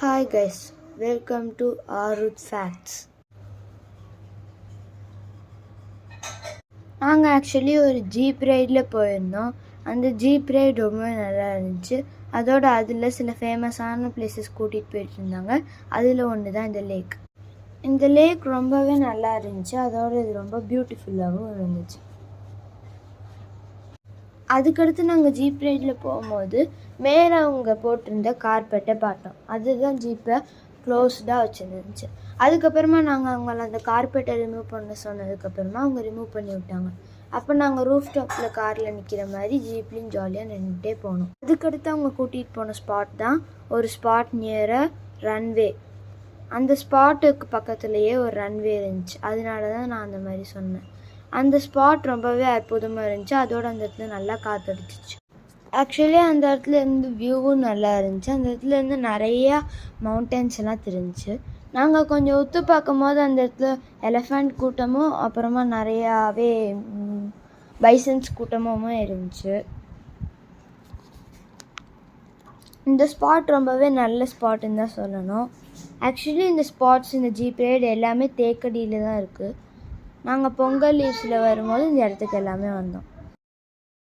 Hi guys, welcome to Arut Facts. நாங்கள் actually ஒரு jeep ரைடில் போயிருந்தோம். அந்த ஜீப் ரைடு ரொம்ப நல்லா இருந்துச்சு. அதோட அதில் சில ஃபேமஸான பிளேசஸ் கூட்டிகிட்டு போயிட்டு இருந்தாங்க. அதில் ஒன்று தான் இந்த லேக். இந்த லேக் ரொம்பவே நல்லா இருந்துச்சு. அதோட இது ரொம்ப பியூட்டிஃபுல்லாகவும் இருந்துச்சு. அதுக்கடுத்து நாங்கள் ஜீப் ரைடில் போகும்போது மேலே அவங்க போட்டிருந்த கார்பெட்டை பார்த்தோம். அதுதான் ஜீப்பை க்ளோஸ்டாக வச்சுருந்துச்சு. அதுக்கப்புறமா நாங்கள் அவங்கள அந்த கார்பெட்டை ரிமூவ் பண்ண சொன்னதுக்கப்புறமா அவங்க ரிமூவ் பண்ணி விட்டாங்க. அப்போ நாங்கள் ரூஃப் டாப்பில் காரில் நிற்கிற மாதிரி ஜீப்லேயும் ஜாலியாக நின்றுட்டே போனோம். அதுக்கடுத்து அவங்க கூட்டிகிட்டு போன ஸ்பாட் தான் ஒரு ஸ்பாட் நியராக ரன்வே. அந்த ஸ்பாட்டுக்கு பக்கத்துலேயே ஒரு ரன்வே இருந்துச்சு. அதனால தான் நான் அந்த மாதிரி சொன்னேன். அந்த ஸ்பாட் ரொம்பவே அற்புதமாக இருந்துச்சு. அதோட அந்த இடத்துல நல்லா காற்றடிச்சிச்சு. ஆக்சுவலி அந்த இடத்துல இருந்து வியூவும் நல்லா இருந்துச்சு. அந்த இடத்துலேருந்து நிறையா மவுண்டன்ஸ் எல்லாம் தெரிஞ்சிச்சு. நாங்கள் கொஞ்சம் ஒத்து பார்க்கும் போது அந்த இடத்துல எலஃபண்ட் கூட்டமும் அப்புறமா நிறையாவே பைசன்ஸ் கூட்டமும் இருந்துச்சு. இந்த ஸ்பாட் ரொம்பவே நல்ல ஸ்பாட்டுன்னு தான் சொல்லணும். ஆக்சுவலி இந்த ஸ்பாட்ஸ் இந்த ஜீப் ரைடு எல்லாமே தேக்கடியில் தான் இருக்குது. நாங்கள் பொங்கல் லீவ்ஸில் வரும்போது இந்த இடத்துக்கு எல்லாமே வந்தோம்.